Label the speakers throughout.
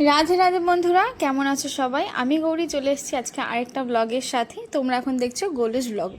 Speaker 1: রাধে রাধে বন্ধুরা, কেমন আছো সবাই? আমি গৌরী চলে এসেছি আজকে আরেকটা ব্লগের সাথে। তোমরা এখন দেখছো গোলুস ব্লগ।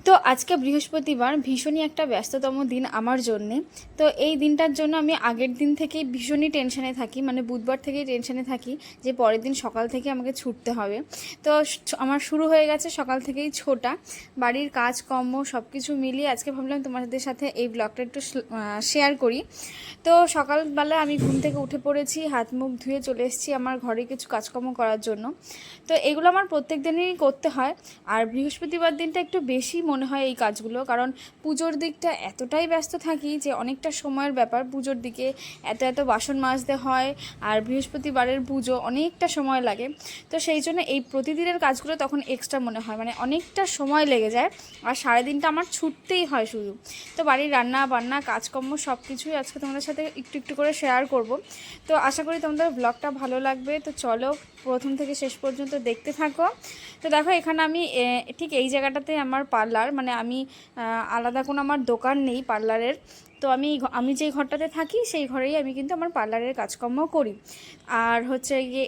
Speaker 1: তো আজকে বৃহস্পতিবার, ভীষণই একটা ব্যস্ততম দিন আমার জন্যে। তো এই দিনটার জন্য আমি আগের দিন থেকেই ভীষণই টেনশানে থাকি, মানে বুধবার থেকেই টেনশানে থাকি যে পরের দিন সকাল থেকে আমাকে ছুটতে হবে। তো আমার শুরু হয়ে গেছে সকাল থেকেই ছোটা, বাড়ির কাজকর্ম সব কিছু মিলিয়ে আজকে ভাবলাম তোমাদের সাথে এই ব্লগটা একটু শেয়ার করি। তো সকালবেলা আমি ঘুম থেকে উঠে পড়েছি, হাত মুখ ধুয়ে চলে এসেছি আমার ঘরে কিছু কাজকর্ম করার জন্য। তো এগুলো আমার প্রত্যেক দিনই করতে হয়, আর বৃহস্পতিবার দিনটা একটু বেশি মনে হয় এই কাজগুলো, কারণ পুজোর দিকটা এতটাই ব্যস্ত থাকি যে অনেকটা সময়ের ব্যাপার। পুজোর দিকে এত এত বাসন মাজতে হয়, আর বৃহস্পতিবারের পুজো অনেকটা সময় লাগে। তো সেই জন্য এই প্রতিদিনের কাজগুলো তখন এক্সট্রা মনে হয়, মানে অনেকটা সময় লেগে যায়, আর সারাদিনটা আমার ছুটতেই হয় শুধু। তো বাড়ির রান্না বান্না কাজকর্ম সব কিছুই আজকে তোমাদের সাথে একটু একটু করে শেয়ার করব। তো আশা করি তোমাদের ব্লগটা ভালো লাগবে। তো চলো প্রথম থেকে শেষ পর্যন্ত দেখতে থাকো। তো দেখো, এখানে আমি ঠিক এই জায়গাটাতে আমার পার্লার, মানে আমি আলাদা কোনো আমার দোকান নেই পার্লারের। তো আমি যেই ঘরটাতে থাকি সেই ঘরেই আমি কিন্তু আমার পার্লারের কাজকর্ম করি। আর হচ্ছে গিয়ে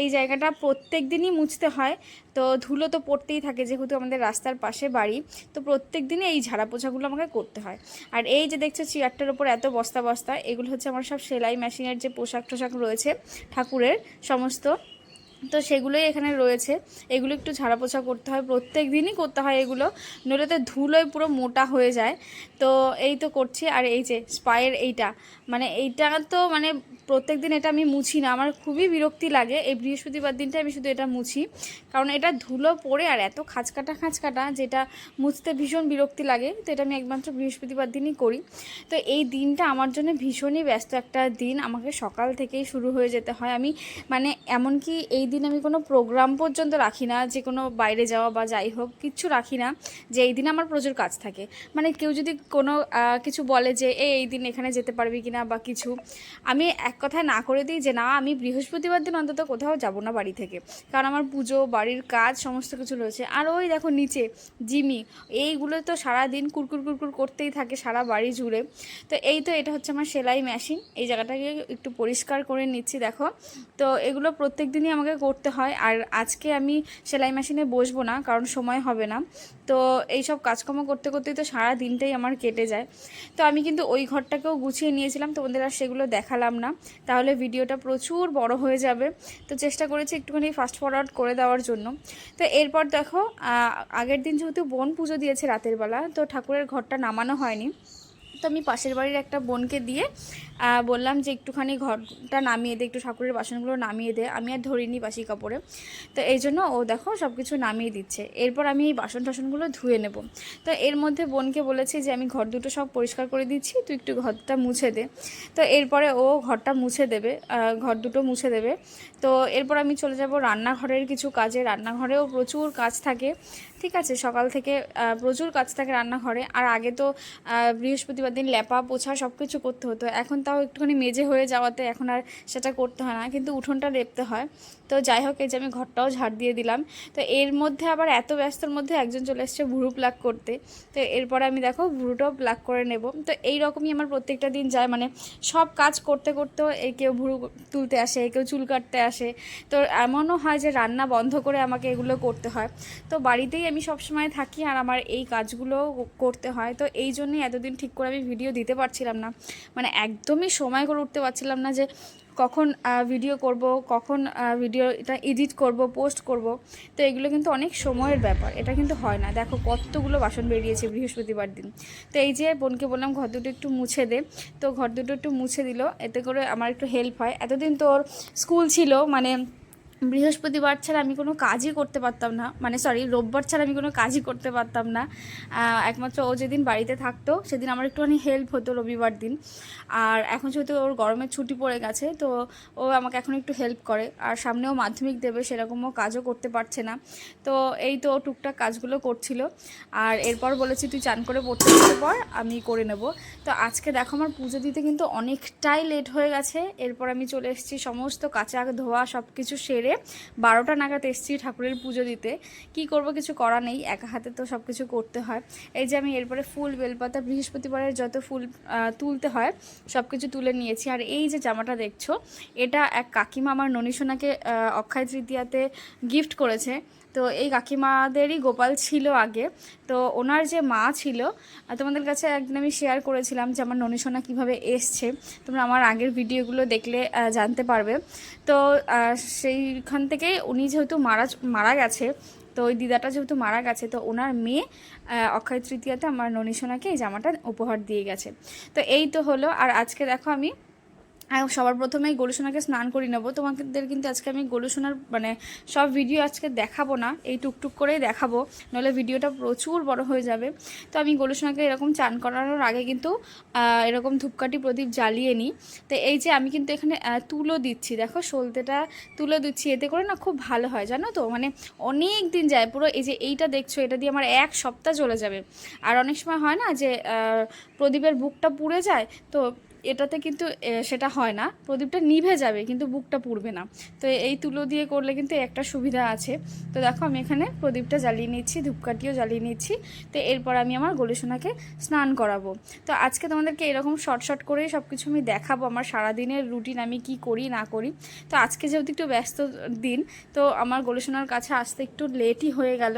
Speaker 1: এই জায়গাটা প্রত্যেক দিনই মুছতে হয়। তো ধুলো তো পড়তেই থাকে, যেহেতু আমাদের রাস্তার পাশে বাড়ি। তো প্রত্যেক দিনই এই ঝাড়া পোছাগুলো আমাকে করতে হয়। আর এই যে দেখছো চেয়ারটার ওপর এত বস্তা বস্তা, এগুলো হচ্ছে আমার সব সেলাই মেশিনের যে পোশাক টোশাক রয়েছে ঠাকুরের সমস্ত, তো সেগুলোই এখানে রয়েছে। এগুলো একটু ঝাড়া পোছা করতে হয়, প্রত্যেক দিনই করতে হয় এগুলো, নইলে তো ধুলোয় পুরো মোটা হয়ে যায়। তো এই তো করছি। আর এই যে স্পায়ের এইটা, মানে এইটা তো মানে প্রত্যেক দিন এটা আমি মুছি না, আমার খুবই বিরক্তি লাগে। এই বৃহস্পতিবার দিনটা আমি শুধু এটা মুছি, কারণ এটা ধুলো পড়ে আর এত খাঁচকাটা যেটা মুছতে ভীষণ বিরক্তি লাগে। তো এটা আমি একমাত্র বৃহস্পতিবার দিনই করি। তো এই দিনটা আমার জন্য ভীষণই ব্যস্ত একটা দিন, আমাকে সকাল থেকেই শুরু হয়ে যেতে হয়। আমি মানে এমনকি এই দিন আমি কোনো প্রোগ্রাম পর্যন্ত রাখি না, যে কোনো বাইরে যাওয়া বা যাই হোক কিচ্ছু রাখি না, যে এই দিন আমার প্রচুর কাজ থাকে। মানে কেউ যদি কোনো কিছু বলে যে এই দিন এখানে যেতে পারবি কিনা বা কিছু, আমি এক কথায় না করে দিই যে না, আমি বৃহস্পতিবার দিন অন্তত কোথাও যাব না বাড়ি থেকে, কারণ আমার পুজো বাড়ির কাজ সমস্ত কিছু রয়েছে। আর ওই দেখো নিচে জিমি, এইগুলো তো সারাদিন কুরকুর কুরকুর করতেই থাকে সারা বাড়ি জুড়ে। তো এই তো এটা হচ্ছে আমার সেলাই মেশিন, এই জায়গাটাকে একটু পরিষ্কার করে নিচ্ছি দেখো। তো এগুলো প্রত্যেক দিনই আমাকে করতে হয়। আর আজকে আমি সেলাই মেশিনে বসবো না, কারণ সময় হবে না। তো এই সব কাজকর্ম করতে করতেই তো সারা দিনটাই আমার কেটে যায়। তো আমি কিন্তু ওই ঘরটাকেও গুছিয়ে নিয়েছিলাম, তোমাদের আর সেগুলো দেখালাম না, তাহলে ভিডিওটা প্রচুর বড় হয়ে যাবে। তো চেষ্টা করেছি একটুখানি ফাস্ট ফরওয়ার্ড করে দেওয়ার জন্য। তো এরপর দেখো, আগের দিন যেহেতু বোন পুজো দিয়েছে রাতের বেলা, তো ঠাকুরের ঘরটা নামানো হয়নি। তো আমি পাশের বাড়ির একটা বোনকে দিয়ে বললাম যে একটুখানি ঘরটা নামিয়ে দে, একটু ঠাকুরের বাসনগুলো নামিয়ে দে। আমি আর ধরিনি বাসি কাপড়ে, তো এই জন্য ও দেখো সব কিছু নামিয়ে দিচ্ছে। এরপর আমি এই বাসন টাসনগুলো ধুয়ে নেব। তো এর মধ্যে বোনকে বলেছি যে আমি ঘর দুটো সব পরিষ্কার করে দিচ্ছি, তুই একটু ঘরটা মুছে দে। তো এরপরে ও ঘরটা মুছে দেবে, ঘর দুটো মুছে দেবে। তো এরপর আমি চলে যাব রান্নাঘরের কিছু কাজে। রান্নাঘরেও প্রচুর কাজ থাকে, ঠিক আছে, সকাল থেকে প্রচুর কাজ থাকে রান্নাঘরে। আর আগে তো বৃহস্পতিবার দিন লেপা পোছা সব কিছু করতে হতো, এখন তাও একটুখানি মেজে হয়ে যাওয়াতে এখন আর সেটা করতে হয় না, কিন্তু উঠোনটা লেপতে হয়। তো যাই হোক, এই যে আমি ঘরটাও ঝাড় দিয়ে দিলাম। তো এর মধ্যে আবার এত ব্যস্তর মধ্যে একজন চলে এসছে ভুরু প্লাক করতে। তো এরপরে আমি দেখো ভুরুটাও প্লাক করে নেব। তো এই রকমই আমার প্রত্যেকটা দিন যায়, মানে সব কাজ করতে করতেও এই কেউ ভুরু তুলতে আসে, কেউ চুল কাটতে আসে। তো এমনও হয় যে রান্না বন্ধ করে আমাকে এগুলো করতে হয়। তো বাড়িতেই আমি সব সময় থাকি আর আমার এই কাজগুলো করতে হয়। তো এই জন্যই এতদিন ঠিক করে আমি ভিডিও দিতে পারছিলাম না, মানে একদমই সময় করে উঠতে পারছিলাম না যে কখন ভিডিও করব, কখন ভিডিওটা এডিট করব, পোস্ট করব। তো এগুলো কিন্তু অনেক সময়ের ব্যাপার, এটা কিন্তু হয় না। দেখো কতগুলো বাসন বেরিয়েছে বৃহস্পতিবার দিন। তো এই যে বোনকে বললাম ঘর দুটো একটু মুছে দে, তো ঘর দুটো একটু মুছে দিল, এতে করে আমার একটু হেল্প হয়। এতদিন তো ওর স্কুল ছিল, মানে বৃহস্পতিবার ছাড়া আমি কোনো কাজই করতে পারতাম না, মানে সরি রোববার ছাড়া আমি কোনো কাজই করতে পারতাম না। একমাত্র ও যেদিন বাড়িতে থাকতো সেদিন আমার একটুখানি হেল্প হতো রবিবার দিন। আর এখন যেহেতু ওর গরমের ছুটি পড়ে গেছে, তো ও আমাকে এখন একটু হেল্প করে। আর সামনেও মাধ্যমিক দেবে, সেরকমও কাজও করতে পারছে না। তো এই তো টুকটাক কাজগুলো করছিল। আর এরপর বলেছি তুই চান করে পড়তে বসে পর, আমি করে নেব। তো আজকে দেখো আমার পুজো দিতে কিন্তু অনেকটাই লেট হয়ে গেছে। এরপর আমি চলে এসেছি সমস্ত কাচা ধোয়া সব কিছু সেরে সেরে 12টা নাগাদ এসেছি ঠাকুরের পুজো দিতে। কি করব, কিছু করা নেই, একা হাতে তো সব কিছু করতে হয়। এই যে আমি এরপরে ফুল বেলপাতা বৃহস্পতিবারের যত ফুল তুলতে হয় সব কিছু তুলে নিয়েছি। আর এই যে জামাটা দেখছো, এটা এক কাকিমা আমার ননীসোনাকে অক্ষয় তৃতীয়াতে গিফট করেছে। তো এই কাকিমাদেরই গোপাল ছিল আগে। তো ওনার যে মা ছিল, তোমাদের কাছে একদিন আমি শেয়ার করেছিলাম যে আমার ননীসোনা কীভাবে এসছে, তোমরা আমার আগের ভিডিওগুলো দেখলে জানতে পারবে। তো সেইখান থেকে উনি যেহেতু মারা গেছে, তো ওই দিদাটা যেহেতু মারা গেছে, তো ওনার মেয়ে অক্ষয় তৃতীয়াতে আমার ননীসোনাকে এই জামাটা উপহার দিয়ে গেছে। তো এই তো হলো। আর আজকে দেখো আমি সবার প্রথমেই গোলুসোনাকে স্নান করি নেবো। তোমাদের কিন্তু আজকে আমি গোলুসোনার মানে সব ভিডিও আজকে দেখাবো না, এই টুকটুক করেই দেখাবো, নাহলে ভিডিওটা প্রচুর বড় হয়ে যাবে। তো আমি গোলুসোনাকে এরকম চান করানোর আগে কিন্তু এরকম ধূপকাঠি প্রদীপ জ্বালিয়ে নিই। তো এই যে আমি কিন্তু এখানে তুলো দিচ্ছি, দেখো সলতেটা তুলো দিচ্ছি, এতে করে না খুব ভালো হয় জানো তো, মানে অনেক দিন যায় পুরো। এই যে এইটা দেখছো, এটা দিয়ে আমার 1 সপ্তাহ চলে যাবে। আর অনেক সময় হয় না যে প্রদীপের বুকটা পুড়ে যায়, তো এটাতে কিন্তু সেটা হয় না, প্রদীপটা নিভে যাবে কিন্তু বুকটা পুড়বে না। তো এই তুলো দিয়ে করলে কিন্তু একটা সুবিধা আছে। তো দেখো আমি এখানে প্রদীপটা জ্বালিয়ে নিচ্ছি, ধূপকাঠিও জ্বালিয়ে নিচ্ছি। তো এরপর আমি আমার গোলুসোনাকে স্নান করাবো। তো আজকে তোমাদেরকে এরকম শর্ট করেই সব কিছু আমি দেখাবো, আমার সারাদিনের রুটিন আমি কি করি না করি। তো আজকে যেহেতু একটু ব্যস্ত দিন, তো আমার গোলুসোনার কাছে আসতে একটু লেটই হয়ে গেল।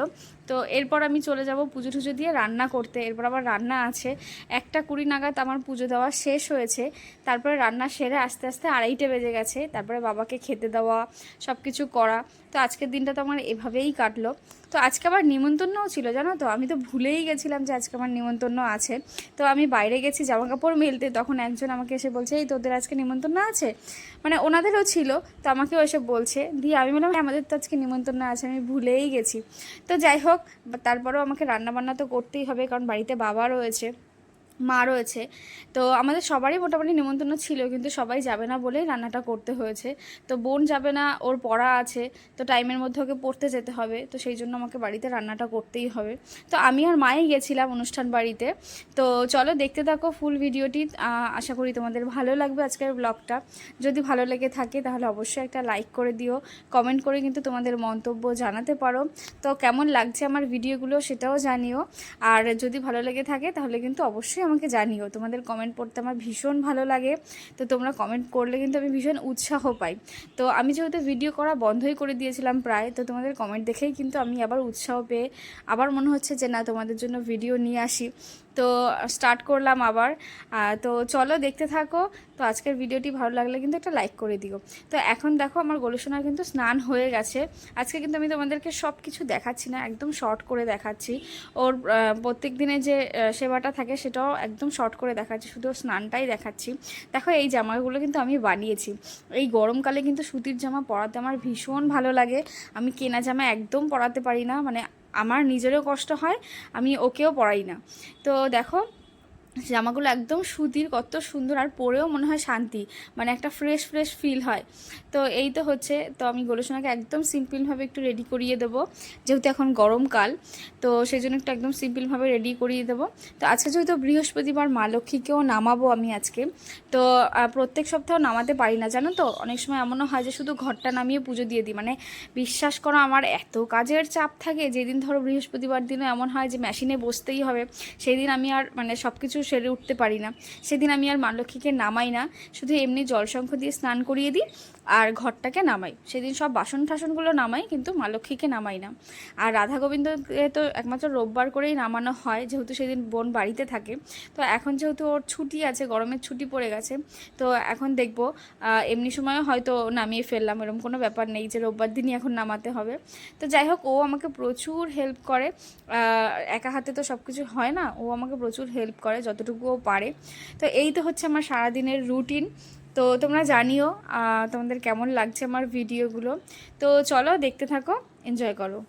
Speaker 1: তো এরপর আমি চলে যাব পুজো টুজো দিয়ে রান্না করতে। এরপর আবার রান্না আছে, 1:20 নাগাদ আমার পুজো দেওয়া শেষ হয়েছে। তারপরে রান্না সেরে আস্তে আস্তে 2:30 বেজে গেছে। তারপরে বাবাকে খেতে দেওয়া, সব কিছু করা। তো আজকের দিনটা তো আমার এভাবেই কাটলো। তো আজকে আবার নিমন্ত্রণও ছিল জানো তো, আমি তো ভুলেই গেছিলাম যে আজকে আমার নিমন্ত্রণ আছে। তো আমি বাইরে গেছি জামা কাপড় মেলতে, তখন একজন আমাকে এসে বলছে, এই তোদের আজকে নিমন্ত্রণ আছে, মানে ওনাদেরও ছিল, তো আমাকেও এসে বলছে। দিয়ে আমি বললাম আমাদের তো আজকে নিমন্ত্রণ আছে, আমি ভুলেই গেছি। তো যাই হোক, তারপরেও আমাকে রান্নাবান্না তো করতেই হবে, কারণ বাড়িতে বাবা রয়েছে, মা রয়েছে। তো আমাদের সবারই মোটামুটি নিমন্ত্রণ ছিল, কিন্তু সবাই যাবে না বলেই রান্নাটা করতে হয়েছে। তো বোন যাবে না, ওর পড়া আছে, তো টাইমের মধ্যে ওকে পড়তে যেতে হবে, তো সেই জন্য আমাকে বাড়িতে রান্নাটা করতেই হবে। তো আমি আর মাই গেছিলাম অনুষ্ঠান বাড়িতে। তো চলো দেখতে থাকো ফুল ভিডিওটি, আশা করি তোমাদের ভালো লাগবে আজকের ব্লগটা। যদি ভালো লেগে থাকে তাহলে অবশ্যই একটা লাইক করে দিও, কমেন্ট করে কিন্তু তোমাদের মন্তব্য জানাতে পারো। তো কেমন লাগছে আমার ভিডিওগুলো সেটাও জানিও। আর যদি ভালো লেগে থাকে তাহলে কিন্তু অবশ্যই আমাকে জানিও, তোমাদের কমেন্ট পড়তে আমার ভীষণ ভালো লাগে। তো তোমরা কমেন্ট করলে কিন্তু আমি ভীষণ উৎসাহ পাই। তো আমি যেহেতু ভিডিও করা বন্ধই করে দিয়েছিলাম প্রায়, তো তোমাদের কমেন্ট দেখেই কিন্তু আমি আবার উৎসাহ পেয়ে আবার মনে হচ্ছে যে না, তোমাদের জন্য ভিডিও নিয়ে আসি। তো স্টার্ট করলাম আবার। তো চলো দেখতে থাকো। তো আজকের ভিডিওটি ভালো লাগলে কিন্তু একটা লাইক করে দিও। তো এখন দেখো আমার গোলুসোনার কিন্তু স্নান হয়ে গেছে। আজকে কিন্তু আমি তোমাদেরকে সব কিছু দেখাচ্ছি না, একদম শর্ট করে দেখাচ্ছি। ওর প্রত্যেক দিনে যে সেবাটা থাকে সেটাও একদম শর্ট করে দেখাচ্ছি, শুধু স্নানটাই দেখাচ্ছি। দেখো এই জামাগুলো কিন্তু আমি বানিয়েছি। এই গরমকালে কিন্তু সুতির জামা পরাতে আমার ভীষণ ভালো লাগে। আমি কেনা জামা একদম পরাতে পারি না, মানে আমার নিজেরও কষ্ট হয়, আমি ওকেও পরাই না। তো দেখো জামাগুলো একদম সুতির, কত সুন্দর, আর পরেও মনে হয় শান্তি, মানে একটা ফ্রেশ ফিল হয়। তো এই তো হচ্ছে। তো আমি গোলুসোনাকে একদম সিম্পলভাবে একটু রেডি করিয়ে দেবো, যেহেতু এখন গরমকাল, তো সেই জন্য একটু একদম সিম্পলভাবে রেডি করিয়ে দেবো। তো আজকে যেহেতু বৃহস্পতিবার, মা লক্ষ্মীকেও নামাবো আমি আজকে। তো প্রত্যেক সপ্তাহ নামাতে পারি না জানো তো, অনেক সময় এমনও হয় যে শুধু ঘরটা নামিয়ে পুজো দিয়ে দিই। মানে বিশ্বাস করো আমার এত কাজের চাপ থাকে, যেদিন ধরো বৃহস্পতিবার দিনও এমন হয় যে মেশিনে বসতেই হবে, সেই দিন আমি আর মানে সব কিছু সেরে উঠতে পারি না। সেদিন আমি আর মা লক্ষ্মীকে নামাই না, শুধু এমনি জলশঙ্খ দিয়ে স্নান করিয়ে দিই আর ঘরটাকে নামাই। সেদিন সব বাসন ঠাসনগুলো নামাই, কিন্তু মা লক্ষ্মীকে নামাই না। আর রাধা গোবিন্দকে তো একমাত্র রোববার করেই নামানো হয়, যেহেতু সেদিন বোন বাড়িতে থাকে। তো এখন যেহেতু ওর ছুটি আছে, গরমের ছুটি পড়ে গেছে, তো এখন দেখবো এমনি সময়ও হয়তো নামিয়ে ফেললাম, এরকম কোনো ব্যাপার নেই যে রোববার দিনই এখন নামাতে হবে। তো যাই হোক, ও আমাকে প্রচুর হেল্প করে, একা হাতে তো সব কিছু হয় না, ও আমাকে প্রচুর হেল্প করে যতটুকু ও পারে। তো এই তো হচ্ছে আমার সারাদিনের রুটিন। তো তোমরা জানিও তোমাদের কেমন লাগছে আমার ভিডিওগুলো। তো চলো দেখতে থাকো, এনজয় করো।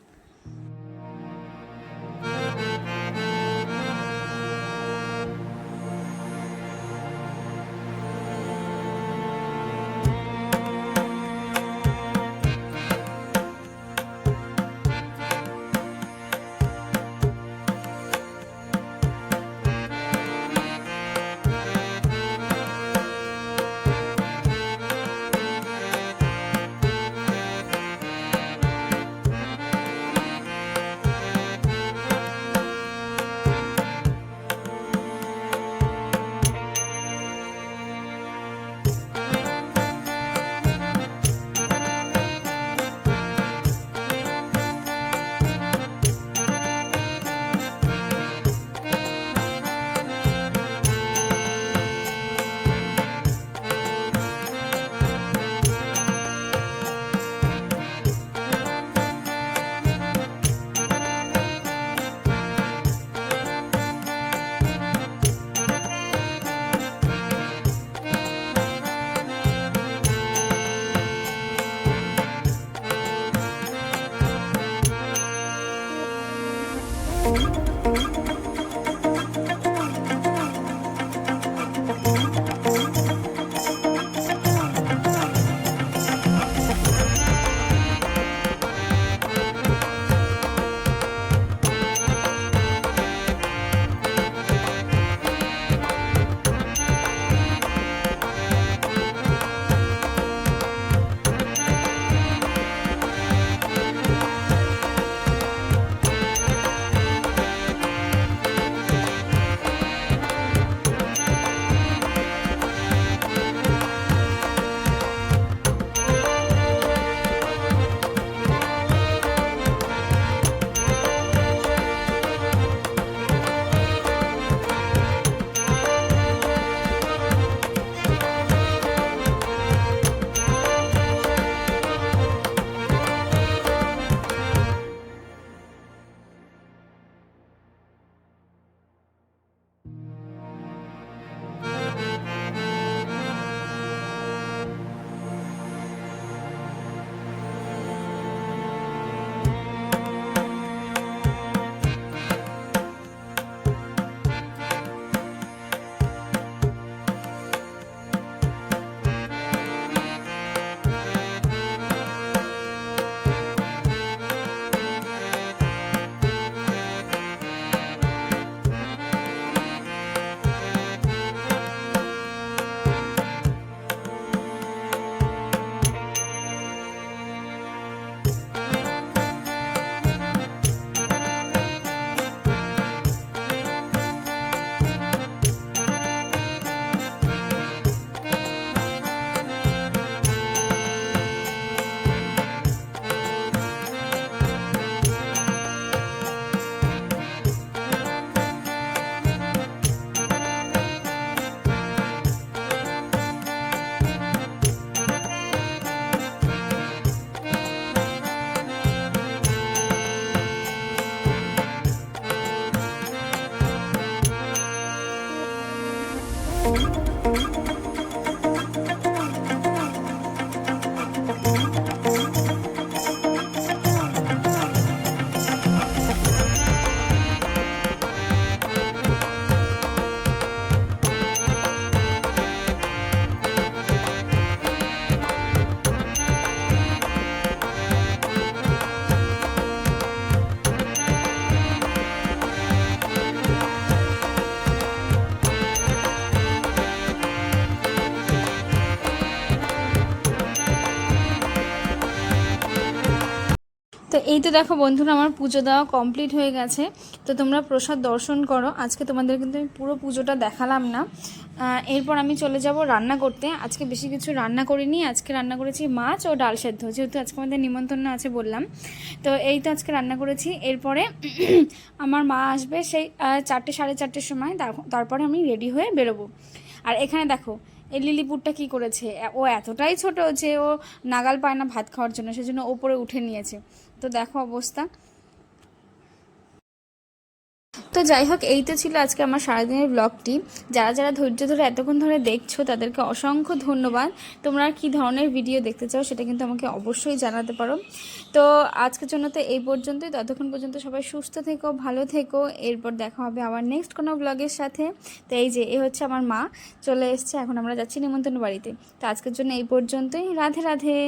Speaker 1: তো এই তো দেখো বন্ধুরা, আমার পুজো দেওয়া কমপ্লিট হয়ে গেছে। তো তোমরা প্রসাদ দর্শন করো। আজকে তোমাদের কিন্তু আমি পুরো পুজোটা দেখালাম না। এরপর আমি চলে যাব রান্না করতে। আজকে বেশি কিছু রান্না করিনি, আজকে রান্না করেছি মাছ ও ডাল সেদ্ধ, যেহেতু আজকে আমাদের নিমন্ত্রণ আছে বললাম। তো এই তো আজকে রান্না করেছি। এরপরে আমার মা আসবে সেই 4টে সাড়ে 4টের সময়, তারপরে আমি রেডি হয়ে বেরোবো। আর এখানে দেখো এই লিলিপুটটা কী করেছে, ও এতটাই ছোট যে ও নাগাল পায় না ভাত খাওয়ার জন্য, সেজন্য ওপরে উঠে নিয়েছে। তো দেখো অবস্থা। তো যাই হোক, এই তো ছিল আজকে আমার সারাদিনের ব্লগটি। যারা যারা ধৈর্য ধরে এতক্ষণ ধরে দেখছো তাদেরকে অসংখ্য ধন্যবাদ। তোমরা কী ধরনের ভিডিও দেখতে চাও সেটা কিন্তু আমাকে অবশ্যই জানাতে পারো। তো আজকের জন্য তো এই পর্যন্তই। ততক্ষণ পর্যন্ত সবাই সুস্থ থেকো, ভালো থেকো। এরপর দেখা হবে আবার নেক্সট কোনো ব্লগের সাথে। তো এই যে এ হচ্ছে আমার মা চলে এসছে, এখন আমরা যাচ্ছি নিমন্ত্রণ বাড়িতে। তো আজকের জন্য এই পর্যন্তই। রাধে রাধে।